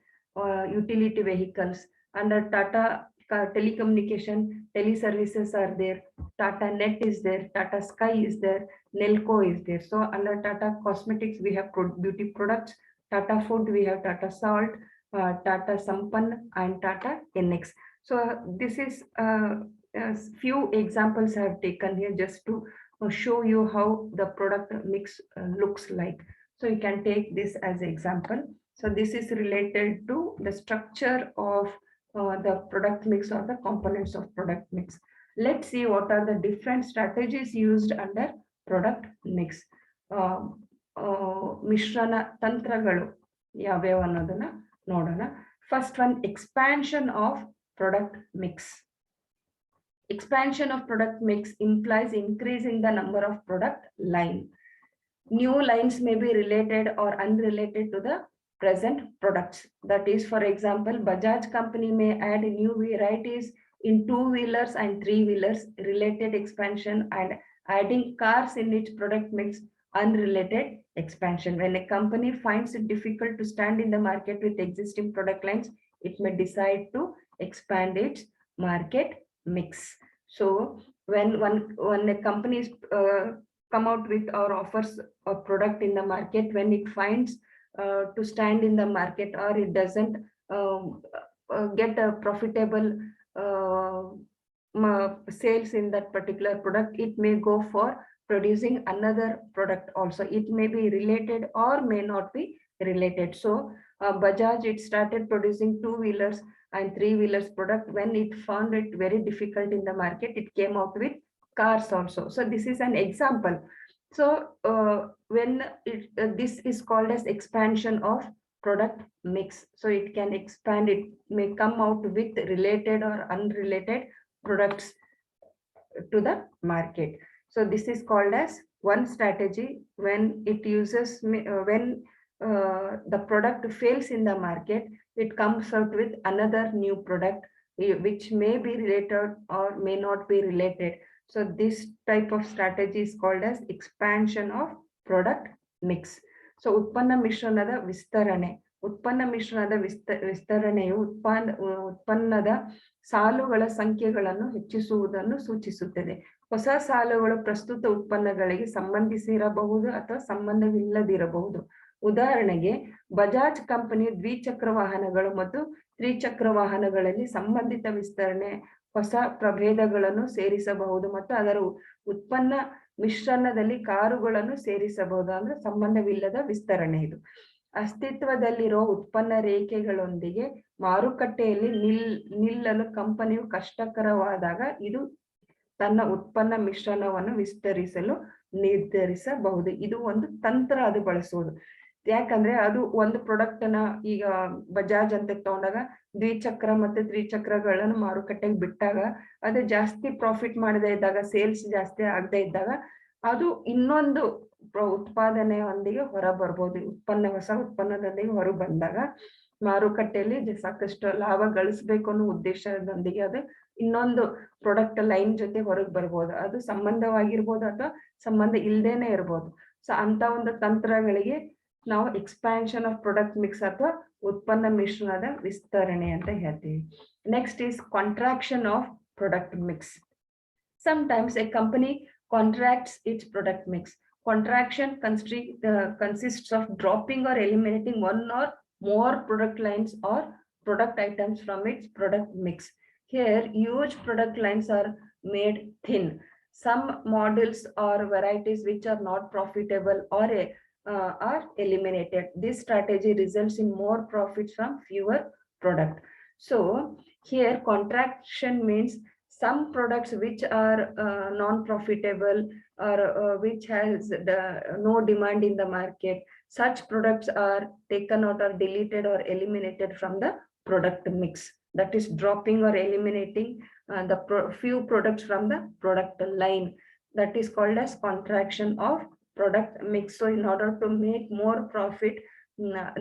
utility vehicles. Under Tata telecommunication, teleservices are there. Tata Net is there. Tata Sky is there. Nelco is there. So under Tata Cosmetics, we have beauty products. Tata Food, we have Tata Salt, Tata Sampann, and Tata NX. So this is a few examples I have taken here just to show you how the product mix looks like. So you can take this as example. So this is related to the structure of the product mix or the components of product mix. Let's see what are the different strategies used under product mix. ಮಿಶ್ರಣ ತಂತ್ರಗಳು ಯಾವ್ಯಾವ ಅನ್ನೋದನ್ನ ನೋಡೋಣ. First one, expansion of product mix. Expansion of product mix implies increasing the number of product line. New lines may be related or unrelated to the present products. That is, for example, Bajaj company may add new varieties in 2-wheelers and 3-wheelers, related expansion, and adding cars in its product mix, unrelated expansion. When a company finds it difficult to stand in the market with existing product lines, it may decide to expand its market mix. So when a company is come out with or offers a product in the market, when it finds to stand in the market or it doesn't get a profitable sales in that particular product, it may go for producing another product also. It may be related or may not be related. So Bajaj, it started producing 2-wheelers and 3-wheelers product. When it found it very difficult in the market, it came out with cars also. So this is an example. So when this is called as expansion of product mix. So it can expand, it may come out with related or unrelated products to the market. So this is called as one strategy. When it uses, when the product fails in the market, it comes out with another new product which may be related or may not be related. So this type of strategy is called as expansion of product mix. So ಉತ್ಪನ್ನ ಮಿಶ್ರಣದ ವಿಸ್ತರಣೆ. ಉತ್ಪನ್ನ ಮಿಶ್ರಣದ ವಿಸ್ತರಣೆಯು ಉತ್ಪನ್ನದ ಸಾಲುಗಳ ಸಂಖ್ಯೆಗಳನ್ನು ಹೆಚ್ಚಿಸುವುದನ್ನು ಸೂಚಿಸುತ್ತದೆ. ಹೊಸ ಸಾಲುಗಳು ಪ್ರಸ್ತುತ ಉತ್ಪನ್ನಗಳಿಗೆ ಸಂಬಂಧಿಸಿರಬಹುದು ಅಥವಾ ಸಂಬಂಧವಿಲ್ಲದಿರಬಹುದು. ಉದಾಹರಣೆಗೆ, ಬಜಾಜ್ ಕಂಪನಿ ದ್ವಿಚಕ್ರ ವಾಹನಗಳು ಮತ್ತು ತ್ರಿಚಕ್ರ ವಾಹನಗಳಲ್ಲಿ ಸಂಬಂಧಿತ ವಿಸ್ತರಣೆ ಹೊಸ ಪ್ರಭೇದಗಳನ್ನು ಸೇರಿಸಬಹುದು ಮತ್ತು ಅದರ ಉತ್ಪನ್ನ ಮಿಶ್ರಣದಲ್ಲಿ ಕಾರುಗಳನ್ನು ಸೇರಿಸಬಹುದು. ಅಂದ್ರೆ ಸಂಬಂಧವಿಲ್ಲದ ವಿಸ್ತರಣೆ ಇದು. ಅಸ್ತಿತ್ವದಲ್ಲಿರುವ ಉತ್ಪನ್ನ ರೇಖೆಗಳೊಂದಿಗೆ ಮಾರುಕಟ್ಟೆಯಲ್ಲಿ ನಿಲ್ಲಲು ಕಂಪನಿಯು ಕಷ್ಟಕರವಾದಾಗ ಇದು ತನ್ನ ಉತ್ಪನ್ನ ಮಿಶ್ರಣವನ್ನು ವಿಸ್ತರಿಸಲು ನಿರ್ಧರಿಸಬಹುದು. ಇದು ಒಂದು ತಂತ್ರ, ಅದು ಬಳಸುವುದು. ಯಾಕಂದ್ರೆ ಅದು ಒಂದು ಪ್ರಾಡಕ್ಟ್ ನ ಈಗ ಬಜಾಜ್ ಅಂತ ತಗೊಂಡಾಗ ದ್ವಿಚಕ್ರ ಮತ್ತೆ ತ್ರಿಚಕ್ರಗಳನ್ನು ಮಾರುಕಟ್ಟೆಗೆ ಬಿಟ್ಟಾಗ ಅದು ಜಾಸ್ತಿ ಪ್ರಾಫಿಟ್ ಮಾಡದೇ ಇದ್ದಾಗ, ಸೇಲ್ಸ್ ಜಾಸ್ತಿ ಆಗದೆ ಇದ್ದಾಗ ಅದು ಇನ್ನೊಂದು ಉತ್ಪಾದನೆಯೊಂದಿಗೆ ಹೊರ ಬರ್ಬೋದು. ಹೊಸ ಉತ್ಪನ್ನದೊಂದಿಗೆ ಹೊರ ಬಂದಾಗ ಮಾರುಕಟ್ಟೆಯಲ್ಲಿ ಸಾಕಷ್ಟು ಲಾಭ ಗಳಿಸ್ಬೇಕು ಅನ್ನೋ ಉದ್ದೇಶದೊಂದಿಗೆ ಅದು ಇನ್ನೊಂದು ಪ್ರಾಡಕ್ಟ್ ಲೈನ್ ಜೊತೆ ಹೊರಗೆ ಬರ್ಬೋದು. ಅದು ಸಂಬಂಧವಾಗಿರ್ಬೋದು ಅಥವಾ ಸಂಬಂಧ ಇಲ್ದೇನೆ ಇರ್ಬೋದು. ಸೊ ಅಂತ ಒಂದು ತಂತ್ರಗಳಿಗೆ ನಾವು ಎಕ್ಸ್ಪ್ಯಾನ್ಷನ್ ಆಫ್ ಪ್ರಾಡಕ್ಟ್ ಮಿಕ್ಸ್ ಅಥವಾ ಉತ್ಪನ್ನ ಮಿಶ್ರಣದ ವಿಸ್ತರಣೆ ಅಂತ ಹೇಳ್ತೀವಿ. Next is contraction of product mix. Sometimes a company contracts its product mix. Contraction consists of dropping or eliminating one or more product lines or product items from its product mix. Here, huge product lines are made thin. Some models or varieties which are not profitable or are eliminated. This strategy results in more profits from fewer product. So here contraction means some products which are non-profitable or which has no demand in the market, such products are taken out or deleted or eliminated from the product mix. That is dropping or eliminating the few products from the product line. That is called as contraction of product mix. So in order to make more profit,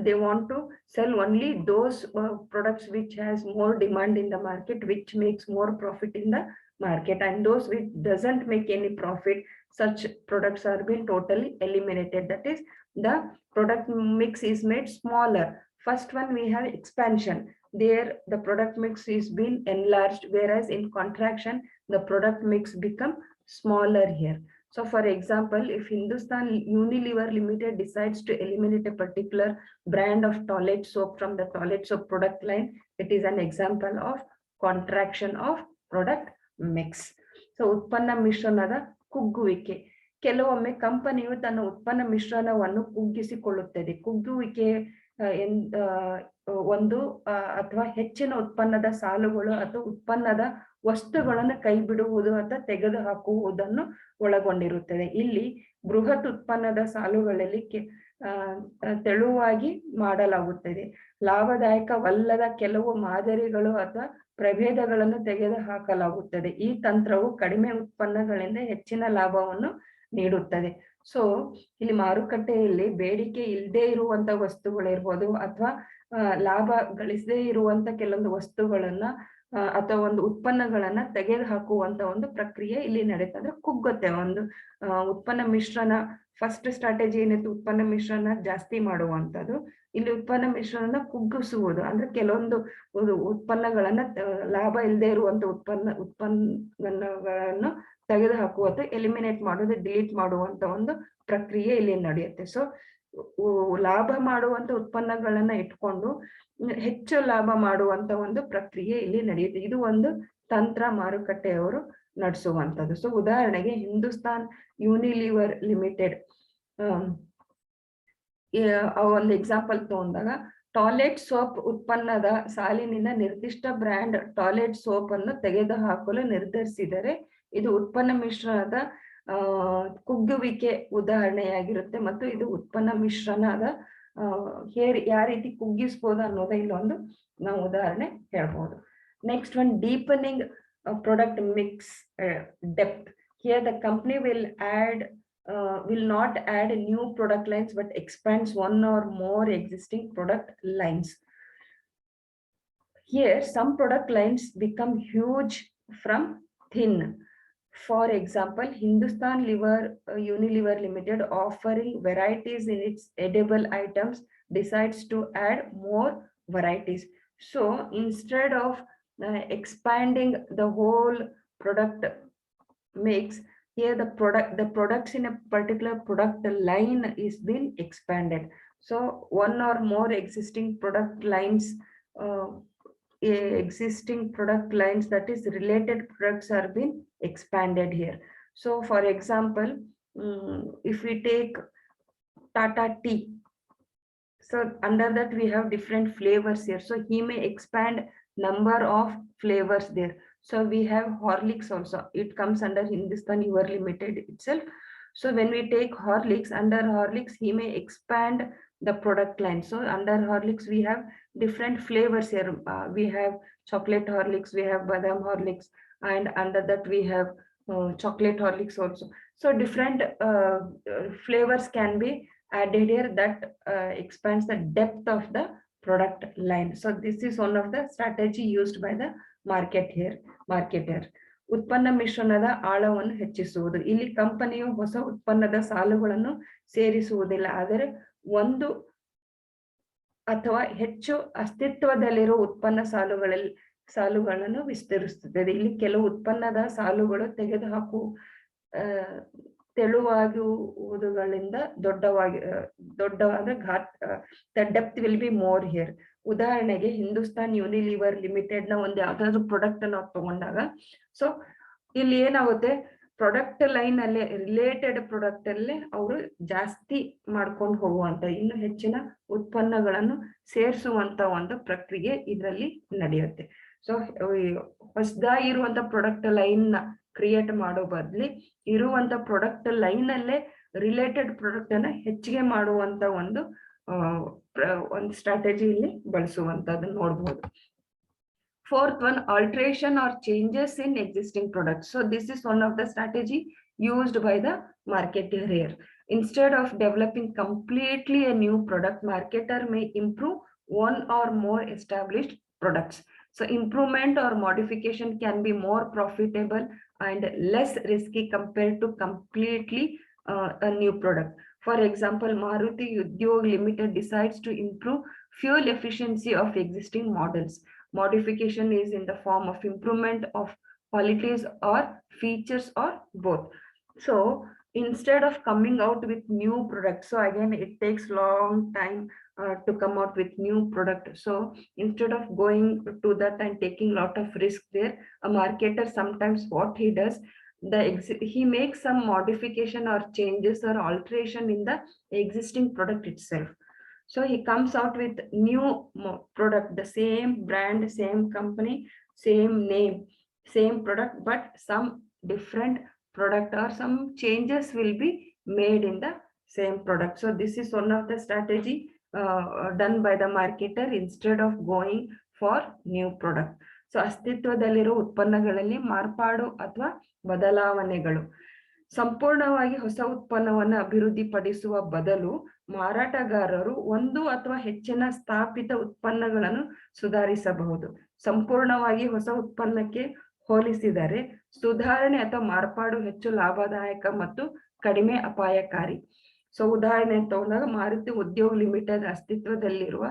they want to sell only those products which has more demand in the market, which makes more profit in the market, and those which doesn't make any profit, such products are being totally eliminated. That is, the product mix is made smaller. First one, we have expansion. There the product mix is being enlarged, whereas in contraction the product mix become smaller here. So for example, if Hindustan Unilever Limited decides to eliminate a particular brand of toilet soap from the toilet soap product line, it is an example of contraction of product mix. So ಉತ್ಪನ್ನ ಮಿಶ್ರಣದ ಕುಗ್ಗುವಿಕೆ. ಕೆಲವೊಮ್ಮೆ ಕಂಪನಿಯು ತನ್ನ ಉತ್ಪನ್ನ ಮಿಶ್ರಣವನ್ನು ಕುಗ್ಗಿಸಿಕೊಳ್ಳುತ್ತದೆ. ಕುಗ್ಗುವಿಕೆ ಒಂದು ಅಥವಾ ಹೆಚ್ಚಿನ ಉತ್ಪನ್ನದ ಸಾಲುಗಳು ಅಥವಾ ಉತ್ಪನ್ನದ ವಸ್ತುಗಳನ್ನು ಕೈ ಬಿಡುವುದು ಅಥವಾ ತೆಗೆದು ಹಾಕುವುದನ್ನು ಒಳಗೊಂಡಿರುತ್ತದೆ. ಇಲ್ಲಿ ಬೃಹತ್ ಉತ್ಪನ್ನದ ಸಾಲುಗಳಲ್ಲಿ ತೆಳುವಾಗಿ ಮಾಡಲಾಗುತ್ತದೆ. ಲಾಭದಾಯಕವಲ್ಲದ ಕೆಲವು ಮಾದರಿಗಳು ಅಥವಾ ಪ್ರಭೇದಗಳನ್ನು ತೆಗೆದು ಹಾಕಲಾಗುತ್ತದೆ. ಈ ತಂತ್ರವು ಕಡಿಮೆ ಉತ್ಪನ್ನಗಳಿಂದ ಹೆಚ್ಚಿನ ಲಾಭವನ್ನು ನೀಡುತ್ತದೆ. ಸೊ ಇಲ್ಲಿ ಮಾರುಕಟ್ಟೆಯಲ್ಲಿ ಬೇಡಿಕೆ ಇಲ್ಲದೆ ಇರುವಂತ ವಸ್ತುಗಳಿರ್ಬೋದು ಅಥವಾ ಲಾಭ ಗಳಿಸದೇ ಇರುವಂತ ಕೆಲವೊಂದು ವಸ್ತುಗಳನ್ನ ಅಥವಾ ಒಂದು ಉತ್ಪನ್ನಗಳನ್ನ ತೆಗೆದು ಹಾಕುವಂತ ಒಂದು ಪ್ರಕ್ರಿಯೆ ಇಲ್ಲಿ ನಡೀತದೆ. ಅಂದ್ರೆ ಕುಗ್ಗುತ್ತೆ ಒಂದು ಉತ್ಪನ್ನ ಮಿಶ್ರಣ. ಫಸ್ಟ್ ಸ್ಟ್ರಾಟಜಿ ಏನಿತ್ತು, ಉತ್ಪನ್ನ ಮಿಶ್ರಣ ಜಾಸ್ತಿ ಮಾಡುವಂಥದ್ದು. ಇಲ್ಲಿ ಉತ್ಪನ್ನ ಮಿಶ್ರಣ ಕುಗ್ಗಿಸುವುದು ಅಂದ್ರೆ ಕೆಲವೊಂದು ಉತ್ಪನ್ನಗಳನ್ನ ಲಾಭ ಇಲ್ಲದೆ ಇರುವಂತ ಉತ್ಪನ್ನಗಳನ್ನು ತೆಗೆದು ಹಾಕುವ ಅಥವಾ ಎಲಿಮಿನೇಟ್ ಮಾಡೋದು, ಡಿಲೀಟ್ ಮಾಡುವಂತ ಒಂದು ಪ್ರಕ್ರಿಯೆ ಇಲ್ಲಿ ನಡೆಯುತ್ತೆ. ಸೊ ಲಾಭ ಮಾಡುವಂತ ಉತ್ಪನ್ನಗಳನ್ನ ಇಟ್ಕೊಂಡು ಹೆಚ್ಚು ಲಾಭ ಮಾಡುವಂತ ಒಂದು ಪ್ರಕ್ರಿಯೆ ಇಲ್ಲಿ ನಡೆಯುತ್ತೆ. ಇದು ಒಂದು ತಂತ್ರ ಮಾರುಕಟ್ಟೆಯವರು ನಡೆಸುವಂಥದ್ದು. ಸೊ ಉದಾಹರಣೆಗೆ ಹಿಂದೂಸ್ತಾನ್ ಯೂನಿಲಿವರ್ ಲಿಮಿಟೆಡ್ ಒಂದು ಎಕ್ಸಾಂಪಲ್ ತಗೊಂಡಾಗ, ಟಾಯ್ಲೆಟ್ ಸೋಪ್ ಉತ್ಪನ್ನದ ಸಾಲಿನಿಂದ ನಿರ್ದಿಷ್ಟ ಬ್ರ್ಯಾಂಡ್ ಟಾಯ್ಲೆಟ್ ಸೋಪ್ ಅನ್ನು ತೆಗೆದುಹಾಕಲು ನಿರ್ಧರಿಸಿದರೆ ಇದು ಉತ್ಪನ್ನ ಮಿಶ್ರಣದ ಕುಗ್ಗುವಿಕೆ ಉದಾಹರಣೆಯಾಗಿರುತ್ತೆ. ಮತ್ತು ಇದು ಉತ್ಪನ್ನ ಮಿಶ್ರಣದ ಯಾವ ರೀತಿ ಕುಗ್ಗಿಸ್ಬೋದು ಅನ್ನೋದೇ ಇಲ್ಲೊಂದು ನಾವು ಉದಾಹರಣೆ ಹೇಳ್ಬೋದು. Next one, ಡೀಪನಿಂಗ್ product mix depth. Here the company will not add new product lines but expands one or more existing product lines. Here some product lines become huge from thin. For example, Hindustan Unilever Limited, offering varieties in its edible items, decides to add more varieties. So instead of expanding the whole product mix, here the products in a particular product line is being expanded. So one or more existing product lines that is related products are being expanded here. So for example, if we take Tata Tea, so under that we have different flavors here, so he may expand number of flavors there. So we have Horlicks also, it comes under Hindustan Unilever Limited itself. So when we take Horlicks, under Horlicks he may expand the product line. So under Horlicks we have different flavors here. We have chocolate Horlicks, we have badam Horlicks, and under that we have chocolate Horlicks also. So different flavors can be added here, that expands the depth of the product line. So this is one of the strategy used by the marketer. ಉತ್ಪನ್ನ ಮಿಶ್ರಣದ ಆಳವನ್ನು ಹೆಚ್ಚಿಸುವುದು. ಇಲ್ಲಿ ಕಂಪನಿಯು ಹೊಸ ಉತ್ಪನ್ನದ ಸಾಲುಗಳನ್ನು ಸೇರಿಸುವುದಿಲ್ಲ, ಆದರೆ ಒಂದು ಅಥವಾ ಹೆಚ್ಚು ಅಸ್ತಿತ್ವದಲ್ಲಿರುವ ಉತ್ಪನ್ನ ಸಾಲುಗಳನ್ನು ವಿಸ್ತರಿಸುತ್ತದೆ. ಇಲ್ಲಿ ಕೆಲವು ಉತ್ಪನ್ನದ ಸಾಲುಗಳು ತೆಗೆದುಹಾಕು ತೆಳುವಾಗುವುದುಗಳಿಂದ ದೊಡ್ಡವಾದ the depth will be more here. ಉದಾಹರಣೆಗೆ ಹಿಂದೂಸ್ತಾನ್ ಯೂನಿಲಿವರ್ ಲಿಮಿಟೆಡ್ ನ ಒಂದು ಯಾವ್ದಾದ್ರು ಪ್ರಾಡಕ್ಟ್ ನಾವು ತಗೊಂಡಾಗ, ಸೊ ಇಲ್ಲಿ ಏನಾಗುತ್ತೆ, ಪ್ರಾಡಕ್ಟ್ ಲೈನ್ ಅಲ್ಲೇ ರಿಲೇಟೆಡ್ ಪ್ರಾಡಕ್ಟ್ ಅಲ್ಲೇ ಅವರು ಜಾಸ್ತಿ ಮಾಡ್ಕೊಂಡು ಹೋಗುವಂತ ಇನ್ನು ಹೆಚ್ಚಿನ ಉತ್ಪನ್ನಗಳನ್ನು ಸೇರಿಸುವಂತ ಒಂದು ಪ್ರಕ್ರಿಯೆ ಇದರಲ್ಲಿ ನಡೆಯುತ್ತೆ. ಸೊ ಹೊಸದಾಗಿ ಇರುವಂತ ಪ್ರಾಡಕ್ಟ್ ಲೈನ್ ನ ಕ್ರಿಯೇಟ್ ಮಾಡೋ ಬದ್ಲಿ ಇರುವಂತ ಪ್ರಾಡಕ್ಟ್ ಲೈನ್ ಅಲ್ಲೇ ರಿಲೇಟೆಡ್ ಪ್ರಾಡಕ್ಟ್ ಅನ್ನ ಹೆಚ್ಚಿಗೆ ಮಾಡುವಂತ ಒಂದು ಸ್ಟ್ರಾಟಜಿ ಇಲ್ಲಿ ಬಳಸುವಂತದನ್ನ ನೋಡ್ಬೋದು. Fourth one, alteration or changes in existing products. So this is one of the strategy used by the marketer here. Instead of developing completely a new product, marketer may improve one or more established products. So improvement or modification can be more profitable and less risky compared to completely a new product. For example, Maruti Udyog Limited decides to improve fuel efficiency of existing models. Modification is in the form of improvement of qualities or features or both. So instead of coming out with new products, so again it takes long time to come out with new product. So instead of going to that and taking a lot of risk there, a marketer sometimes what he does, he makes some modification or changes or alteration in the existing product itself. So he comes out with new product, the same brand, same company, same name, same product, but some different product or some changes will be made in the same product. So this is one of the strategy done by the marketer instead of going for new product. So ಅಸ್ತಿತ್ವದಲ್ಲಿರೋ ಉತ್ಪನ್ನಗಳಲ್ಲಿ ಮಾರ್ಪಾಡು ಅಥವಾ ಬದಲಾವಣೆಗಳು. ಸಂಪೂರ್ಣವಾಗಿ ಹೊಸ ಉತ್ಪನ್ನವನ್ನು ಅಭಿವೃದ್ಧಿಪಡಿಸುವ ಬದಲು ಮಾರಾಟಗಾರರು ಒಂದು ಅಥವಾ ಹೆಚ್ಚಿನ ಸ್ಥಾಪಿತ ಉತ್ಪನ್ನಗಳನ್ನು ಸುಧಾರಿಸಬಹುದು. ಸಂಪೂರ್ಣವಾಗಿ ಹೊಸ ಉತ್ಪನ್ನಕ್ಕೆ ಹೋಲಿಸಿದರೆ ಸುಧಾರಣೆ ಅಥವಾ ಮಾರ್ಪಾಡು ಹೆಚ್ಚು ಲಾಭದಾಯಕ ಮತ್ತು ಕಡಿಮೆ ಅಪಾಯಕಾರಿ. ಸೊ ಉದಾಹರಣೆ ತಗೊಂಡಾಗ ಮಾರುತಿ ಉದ್ಯೋಗ್ ಲಿಮಿಟೆಡ್ ಅಸ್ತಿತ್ವದಲ್ಲಿರುವ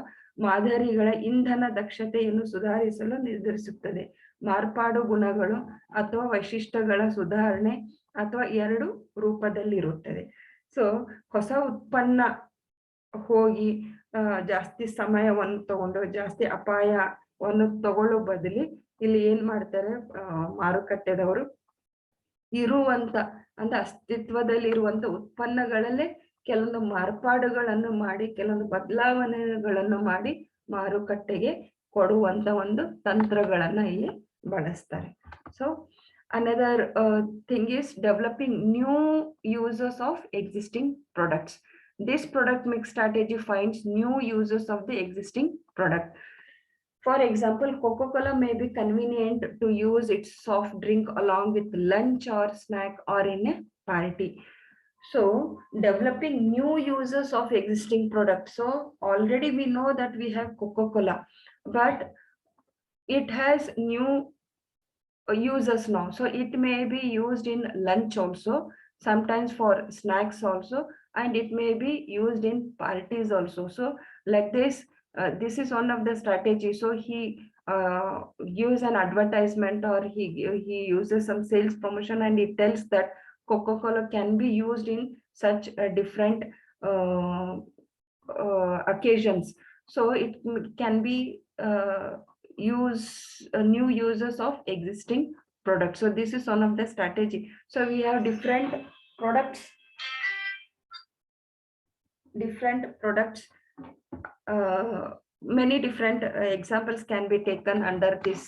ಮಾದರಿಗಳ ಇಂಧನ ದಕ್ಷತೆಯನ್ನು ಸುಧಾರಿಸಲು ನಿರ್ಧರಿಸುತ್ತದೆ. ಮಾರ್ಪಾಡು ಗುಣಗಳು ಅಥವಾ ವೈಶಿಷ್ಟ್ಯಗಳ ಸುಧಾರಣೆ ಅಥವಾ ಎರಡು ರೂಪದಲ್ಲಿರುತ್ತದೆ. ಸೊ ಹೊಸ ಉತ್ಪನ್ನ ಹೋಗಿ ಜಾಸ್ತಿ ಸಮಯವನ್ನು ತಗೊಂಡು ಜಾಸ್ತಿ ಅಪಾಯವನ್ನು ತಗೊಳ್ಳೋ ಬದಲಿ ಇಲ್ಲಿ ಏನ್ ಮಾಡ್ತಾರೆ, ಮಾರುಕಟ್ಟೆದವರು ಇರುವಂತ ಅಂದ್ರೆ ಅಸ್ತಿತ್ವದಲ್ಲಿರುವಂತ ಉತ್ಪನ್ನಗಳಲ್ಲೇ ಕೆಲವೊಂದು ಮಾರ್ಪಾಡುಗಳನ್ನು ಮಾಡಿ ಕೆಲವೊಂದು ಬದಲಾವಣೆಗಳನ್ನು ಮಾಡಿ ಮಾರುಕಟ್ಟೆಗೆ ಕೊಡುವಂತ ಒಂದು ತಂತ್ರಗಳನ್ನ ಇಲ್ಲಿ ಬಳಸ್ತಾರೆ. So another thing is developing new users of existing products. This product mix strategy finds new users of the existing product. For example, Coca-Cola may be convenient to use its soft drink along with lunch or snack or in a party. So developing new users of existing products. So already we know that we have Coca-Cola, but it has new users now. So it may be used in lunch also, sometimes for snacks also, and it may be used in parties also. So like this, this is one of the strategies. So he gives an advertisement or he uses some sales promotion and he tells that Coca-Cola can be used in such different occasions. So it can be use new users of existing products. So this is one of the strategy. So we have different products, many different examples can be taken under this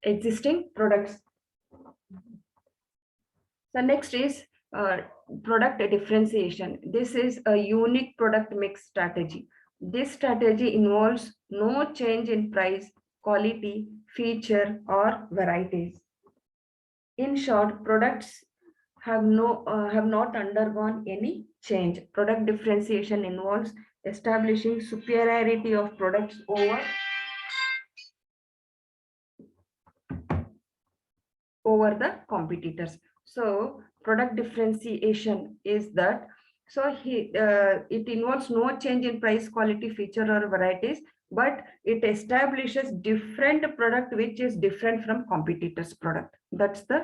existing products. So next is product differentiation. This is a unique product mix strategy. This strategy involves no change in price, quality, feature, or varieties. In short, products have not undergone any change. Product differentiation involves establishing superiority of products over the competitors. So product differentiation is that, so it involves no change in price, quality, feature, or varieties, but it establishes different product which is different from competitors' product. That's the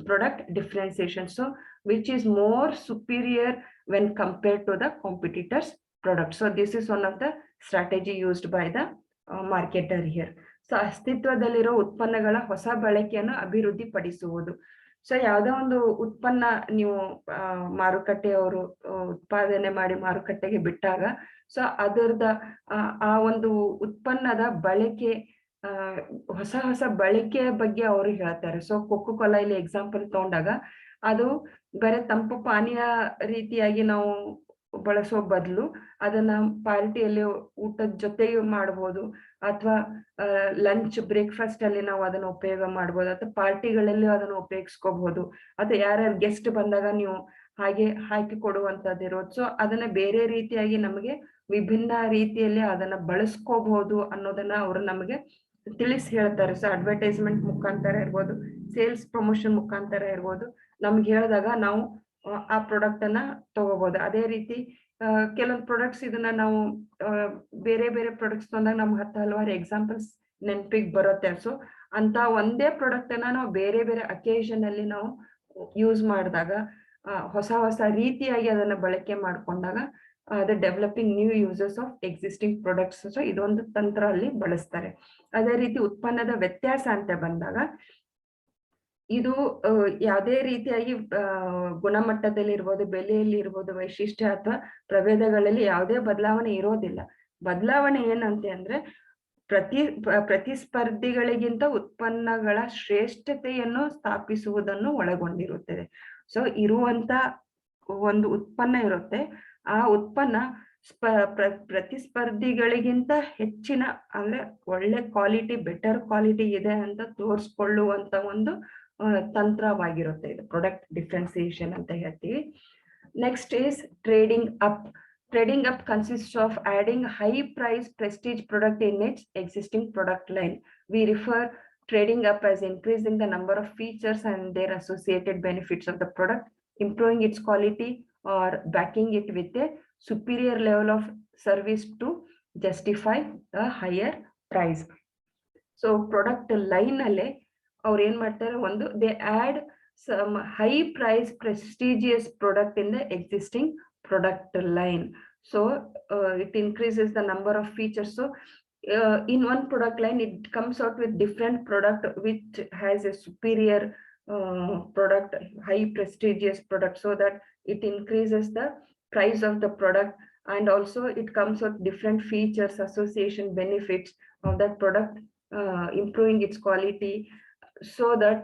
product differentiation. So which is more superior when compared to the competitors' product. So this is one of the strategy used by the marketer here. So ಅಸ್ತಿತ್ವದಲ್ಲಿರೋ ಉತ್ಪನ್ನಗಳ ಹೊಸ ಬಳಕೆಯನ್ನು ಅಭಿವೃದ್ಧಿಪಡಿಸುವುದು. So ಯಾವುದೋ ಒಂದು ಉತ್ಪನ್ನ ನೀವು ಮಾರುಕಟ್ಟೆಯವರು ಉತ್ಪಾದನೆ ಮಾಡಿ ಮಾರುಕಟ್ಟೆಗೆ ಬಿಟ್ಟಾಗ ಸೊ ಅದರದ ಆ ಒಂದು ಉತ್ಪನ್ನದ ಬಳಕೆ ಹೊಸ ಹೊಸ ಬಳಕೆಯ ಬಗ್ಗೆ ಅವರು ಹೇಳ್ತಾರೆ. ಸೊ ಕೊಕ್ಕೋ ಕೋಲಾ ಇಲ್ಲಿ ಎಕ್ಸಾಂಪಲ್ ತಗೊಂಡಾಗ ಅದು ಬರೀ ತಂಪು ಪಾನೀಯ ರೀತಿಯಾಗಿ ನಾವು ಬಳಸೋ ಬದಲು ಅದನ್ನ ಪಾರ್ಟಿಯಲ್ಲಿ ಊಟದ ಜೊತೆಗೆ ಮಾಡ್ಬೋದು, ಅಥವಾ ಲಂಚ್ ಬ್ರೇಕ್ಫಾಸ್ಟ್ ಅಲ್ಲಿ ನಾವು ಅದನ್ನ ಉಪಯೋಗ ಮಾಡ್ಬೋದು, ಅಥವಾ ಪಾರ್ಟಿಗಳಲ್ಲಿ ಅದನ್ನ ಉಪಯೋಗಿಸ್ಕೋಬಹುದು, ಅಥವಾ ಯಾರ್ಯಾರು ಗೆಸ್ಟ್ ಬಂದಾಗ ನೀವು ಹಾಗೆ ಹಾಕಿ ಕೊಡುವಂತದ್ದು ಇರೋದು. ಸೊ ಅದನ್ನ ಬೇರೆ ರೀತಿಯಾಗಿ ನಮಗೆ ವಿಭಿನ್ನ ರೀತಿಯಲ್ಲಿ ಅದನ್ನ ಬಳಸ್ಕೋಬಹುದು ಅನ್ನೋದನ್ನ ಅವರು ನಮಗೆ ತಿಳಿಸಿ ಹೇಳ್ತಾರೆ. ಸೊ ಅಡ್ವರ್ಟೈಸ್ಮೆಂಟ್ ಮುಖಾಂತರ ಇರ್ಬೋದು, ಸೇಲ್ಸ್ ಪ್ರಮೋಷನ್ ಮುಖಾಂತರ ಇರ್ಬೋದು, ನಮ್ಗೆ ಹೇಳಿದಾಗ ನಾವು ಆ ಪ್ರಾಡಕ್ಟ್ ಅನ್ನ ತಗೋಬಹುದು. ಅದೇ ರೀತಿ ಕೆಲವೊಂದು ಪ್ರಾಡಕ್ಟ್ಸ್ ಇದನ್ನ ನಾವು ಬೇರೆ ಬೇರೆ ಪ್ರಾಡಕ್ಟ್ಸ್ ತಂದಾಗ ನಮ್ಗೆ ಹಲವಾರು ಎಕ್ಸಾಂಪಲ್ಸ್ ನೆನಪಿಗೆ ಬರುತ್ತೆ. ಸೊ ಅಂತ ಒಂದೇ ಪ್ರಾಡಕ್ಟ್ ಅನ್ನ ನಾವು ಬೇರೆ ಬೇರೆ ಅಕೇಶನ್ ಅಲ್ಲಿ ನಾವು ಯೂಸ್ ಮಾಡಿದಾಗ ಹೊಸ ಹೊಸ ರೀತಿಯಾಗಿ ಅದನ್ನ ಬಳಕೆ ಮಾಡ್ಕೊಂಡಾಗ the developing new uses of existing products. So ಇದೊಂದು ತಂತ್ರ ಅಲ್ಲಿ ಬಳಸ್ತಾರೆ. ಅದೇ ರೀತಿ ಉತ್ಪನ್ನದ ವ್ಯತ್ಯಾಸ ಅಂತ ಬಂದಾಗ ಇದು ಯಾವುದೇ ರೀತಿಯಾಗಿ ಗುಣಮಟ್ಟದಲ್ಲಿ ಇರ್ಬೋದು, ಬೆಲೆಯಲ್ಲಿ ಇರ್ಬೋದು, ವೈಶಿಷ್ಟ್ಯ ಅಥವಾ ಪ್ರಭೇದಗಳಲ್ಲಿ ಯಾವುದೇ ಬದಲಾವಣೆ ಇರೋದಿಲ್ಲ. ಬದಲಾವಣೆ ಏನಂತೆ ಅಂದ್ರೆ ಪ್ರತಿಸ್ಪರ್ಧಿಗಳಿಗಿಂತ ಉತ್ಪನ್ನಗಳ ಶ್ರೇಷ್ಠತೆಯನ್ನು ಸ್ಥಾಪಿಸುವುದನ್ನು ಒಳಗೊಂಡಿರುತ್ತದೆ. ಸೊ ಇರುವಂತ ಒಂದು ಉತ್ಪನ್ನ ಇರುತ್ತೆ, ಆ ಉತ್ಪನ್ನ ಪ್ರತಿಸ್ಪರ್ಧಿಗಳಿಗಿಂತ ಹೆಚ್ಚಿನ ಅಂದ್ರೆ ಒಳ್ಳೆ ಕ್ವಾಲಿಟಿ, ಬೆಟರ್ ಕ್ವಾಲಿಟಿ ಇದೆ ಅಂತ ತೋರಿಸ್ಕೊಳ್ಳುವಂತ ಒಂದು ತಂತ್ರವಾಗಿರುತ್ತೆ ಇದು ಪ್ರಾಡಕ್ಟ್ ಡಿಫ್ರೆನ್ಸಿಯೇಷನ್ ಅಂತ ಹೇಳ್ತೀವಿ. Next is trading up. Trading up consists of adding high price prestige product in its existing product line. We refer trading up as increasing the number of features and their associated benefits of the product, improving its quality or backing it with a superior level of service to justify a higher price. So product line alle ಅವ್ರು ಏನ್ ಮಾಡ್ತಾರೆ, ಒಂದು they add some high price prestigious product in the existing product line. So it increases the number of features. So in one product line it comes out with different product which has a superior product, high prestigious product, so that it increases the price of the product, and also it comes out different features, association benefits of that product, improving its quality, so that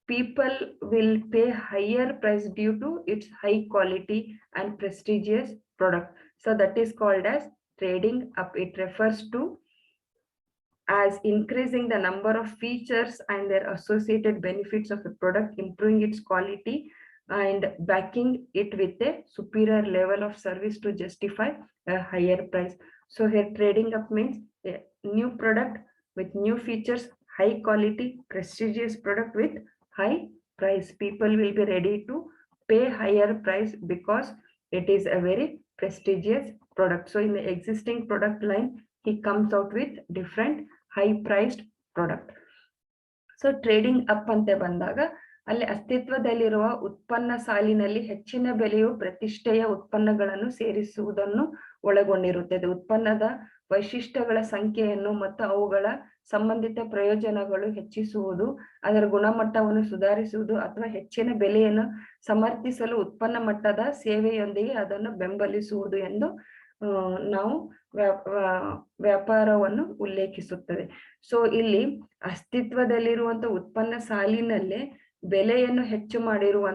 people will pay higher price due to its high quality and prestigious product. So that is called as trading up. It refers to as increasing the number of features and their associated benefits of a product, improving its quality and backing it with a superior level of service to justify a higher price. So here trading up means a new product with new features, high quality, prestigious product with high price. People will be ready to pay higher price because it is a very prestigious product. So in the existing product line, he comes out with different high priced product. So trading up ante bandaga ಅಲ್ಲಿ ಅಸ್ತಿತ್ವದಲ್ಲಿರುವ ಉತ್ಪನ್ನ ಸಾಲಿನಲ್ಲಿ ಹೆಚ್ಚಿನ ಬೆಲೆಯು ಪ್ರತಿಷ್ಠೆಯ ಉತ್ಪನ್ನಗಳನ್ನು ಸೇರಿಸುವುದನ್ನು ಒಳಗೊಂಡಿರುತ್ತದೆ. ಉತ್ಪನ್ನದ ವೈಶಿಷ್ಟ್ಯಗಳ ಸಂಖ್ಯೆಯನ್ನು ಮತ್ತು ಅವುಗಳ ಸಂಬಂಧಿತ ಪ್ರಯೋಜನಗಳು ಹೆಚ್ಚಿಸುವುದು, ಅದರ ಗುಣಮಟ್ಟವನ್ನು ಸುಧಾರಿಸುವುದು ಅಥವಾ ಹೆಚ್ಚಿನ ಬೆಲೆಯನ್ನು ಸಮರ್ಥಿಸಲು ಉತ್ಪನ್ನ ಮಟ್ಟದ ಸೇವೆಯೊಂದಿಗೆ ಅದನ್ನು ಬೆಂಬಲಿಸುವುದು ಎಂದು ನಾವು ವ್ಯಾಪಾರವನ್ನು ಉಲ್ಲೇಖಿಸುತ್ತದೆ. ಸೊ ಇಲ್ಲಿ ಅಸ್ತಿತ್ವದಲ್ಲಿರುವಂತ ಉತ್ಪನ್ನ ಸಾಲಿನಲ್ಲೇ ಬೆಲೆಯನ್ನು ಹೆಚ್ಚು ಮಾಡಿರುವ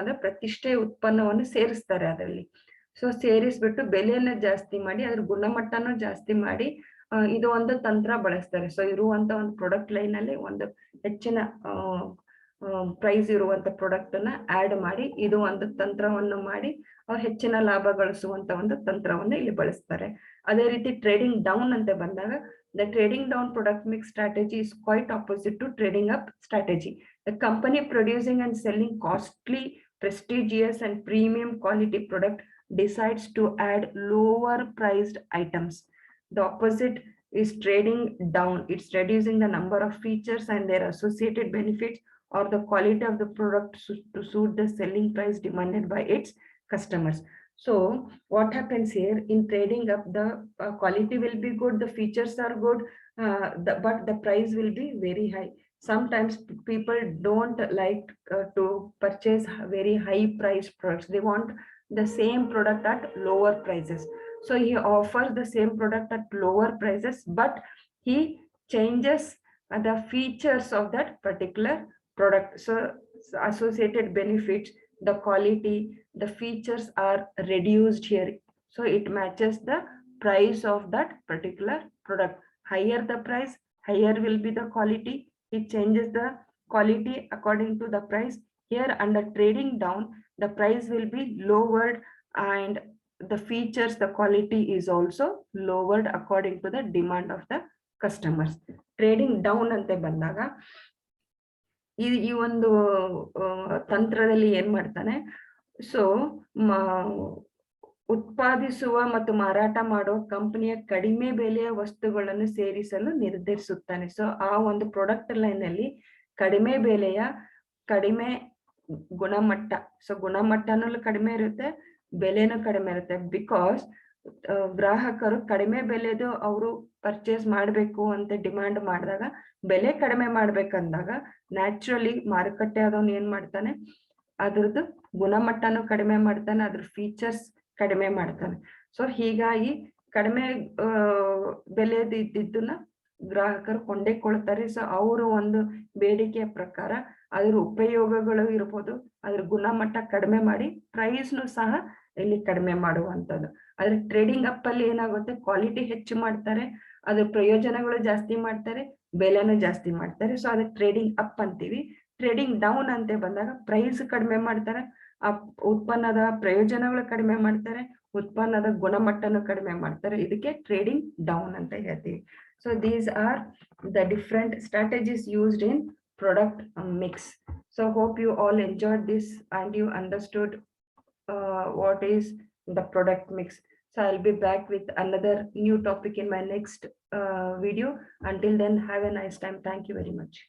ಅಂದ್ರೆ ಪ್ರತಿಷ್ಠೆಯ ಉತ್ಪನ್ನವನ್ನು ಸೇರಿಸ್ತಾರೆ ಅದರಲ್ಲಿ. ಸೊ ಸೇರಿಸ್ಬಿಟ್ಟು ಬೆಲೆಯನ್ನ ಜಾಸ್ತಿ ಮಾಡಿ ಅದ್ರ ಗುಣಮಟ್ಟನೂ ಜಾಸ್ತಿ ಮಾಡಿ ಇದು ಒಂದು ತಂತ್ರ ಬಳಸ್ತಾರೆ. ಸೊ ಇರುವಂತ ಒಂದು ಪ್ರಾಡಕ್ಟ್ ಲೈನ್ ಅಲ್ಲಿ ಒಂದು ಹೆಚ್ಚಿನ ಪ್ರೈಸ್ ಇರುವಂತ ಪ್ರಾಡಕ್ಟ್ ಅನ್ನ ಆಡ್ ಮಾಡಿ ಇದು ಒಂದು ತಂತ್ರವನ್ನು ಮಾಡಿ ಅವ್ರು ಹೆಚ್ಚಿನ ಲಾಭ ಗಳಿಸುವಂತ ಒಂದು ತಂತ್ರವನ್ನು ಇಲ್ಲಿ ಬಳಸ್ತಾರೆ. ಅದೇ ರೀತಿ ಟ್ರೇಡಿಂಗ್ ಡೌನ್ ಅಂತ ಬಂದಾಗ the trading down product mix strategy is quite opposite to trading up strategy. A company producing and selling costly, prestigious and premium quality product decides to add lower priced items. The opposite is trading down. It's reducing the number of features and their associated benefits or the quality of the product to suit the selling price demanded by its customers. So what happens here in trading up, the quality will be good, the features are good, but the price will be very high. Sometimes people don't like to purchase very high price products. They want the same product at lower prices. So he offers the same product at lower prices, but he changes the features of that particular product. So associated benefits, the quality, the features are reduced here. So it matches the price of that particular product. Higher the price, higher will be the quality. It changes the quality according to the price. Here under trading down, the price will be lowered and the features, the quality is also lowered according to the demand of the customers. Trading down ante ಬಂದಾಗ ಈ ಒಂದು ತಂತ್ರದಲ್ಲಿ ಏನ್ ಮಾಡ್ತಾನೆ, so ಉತ್ಪಾದಿಸುವ ಮತ್ತು ಮಾರಾಟ ಮಾಡುವ ಕಂಪನಿಯ ಕಡಿಮೆ ಬೆಲೆಯ ವಸ್ತುಗಳನ್ನು ಸೇರಿಸಲು ನಿರ್ಧರಿಸುತ್ತಾನೆ. ಸೊ ಆ ಒಂದು ಪ್ರಾಡಕ್ಟ್ ಲೈನ್ ಅಲ್ಲಿ ಕಡಿಮೆ ಬೆಲೆಯ ಕಡಿಮೆ ಗುಣಮಟ್ಟ, ಸೊ ಗುಣಮಟ್ಟನೂ ಕಡಿಮೆ ಇರುತ್ತೆ, ಬೆಲೆನೂ ಕಡಿಮೆ ಇರುತ್ತೆ. ಬಿಕಾಸ್ ಗ್ರಾಹಕರು ಕಡಿಮೆ ಬೆಲೆದು ಅವರು ಪರ್ಚೇಸ್ ಮಾಡಬೇಕು ಅಂತ ಡಿಮಾಂಡ್ ಮಾಡಿದಾಗ, ಬೆಲೆ ಕಡಿಮೆ ಮಾಡ್ಬೇಕಂದಾಗ ನ್ಯಾಚುರಲಿ ಮಾರುಕಟ್ಟೆ ಆದವನು ಏನ್ ಮಾಡ್ತಾನೆ, ಅದ್ರದ್ದು ಗುಣಮಟ್ಟನೂ ಕಡಿಮೆ ಮಾಡ್ತಾನೆ, ಅದ್ರ ಫೀಚರ್ಸ್ ಕಡಿಮೆ ಮಾಡ್ತಾನೆ. ಸೊ ಹೀಗಾಗಿ ಕಡಿಮೆ ಬೆಲೆದು ಇದ್ದಿದ್ದನ್ನ ಗ್ರಾಹಕರು ಕೊಂಡೇಕೊಳ್ತಾರೆ. ಸೊ ಅವರು ಒಂದು ಬೇಡಿಕೆಯ ಪ್ರಕಾರ ಅದ್ರ ಉಪಯೋಗಗಳು ಇರ್ಬೋದು, ಅದ್ರ ಗುಣಮಟ್ಟ ಕಡಿಮೆ ಮಾಡಿ ಪ್ರೈಸ್ನು ಸಹ ಇಲ್ಲಿ ಕಡಿಮೆ ಮಾಡುವಂಥದ್ದು. ಆದ್ರೆ ಟ್ರೇಡಿಂಗ್ ಅಪ್ ಅಲ್ಲಿ ಏನಾಗುತ್ತೆ, ಕ್ವಾಲಿಟಿ ಹೆಚ್ಚು ಮಾಡ್ತಾರೆ, ಅದ್ರ ಪ್ರಯೋಜನಗಳು ಜಾಸ್ತಿ ಮಾಡ್ತಾರೆ, ಬೆಲೆನೂ ಜಾಸ್ತಿ ಮಾಡ್ತಾರೆ. ಸೊ ಅದಕ್ಕೆ ಟ್ರೇಡಿಂಗ್ ಅಪ್ ಅಂತೀವಿ. ಟ್ರೇಡಿಂಗ್ ಡೌನ್ ಅಂತ ಬಂದಾಗ ಪ್ರೈಸ್ ಕಡಿಮೆ ಮಾಡ್ತಾರೆ, ಆ ಉತ್ಪನ್ನದ ಪ್ರಯೋಜನಗಳು ಕಡಿಮೆ ಮಾಡ್ತಾರೆ, ಉತ್ಪನ್ನದ ಗುಣಮಟ್ಟನು ಕಡಿಮೆ ಮಾಡ್ತಾರೆ. ಇದಕ್ಕೆ ಟ್ರೇಡಿಂಗ್ ಡೌನ್ ಅಂತ ಹೇಳ್ತೀವಿ. So these are the different strategies used in product mix. So hope you all enjoyed this and you understood what is the product mix. So I'll be back with another new topic in my next video. Until then, have a nice time. Thank you very much.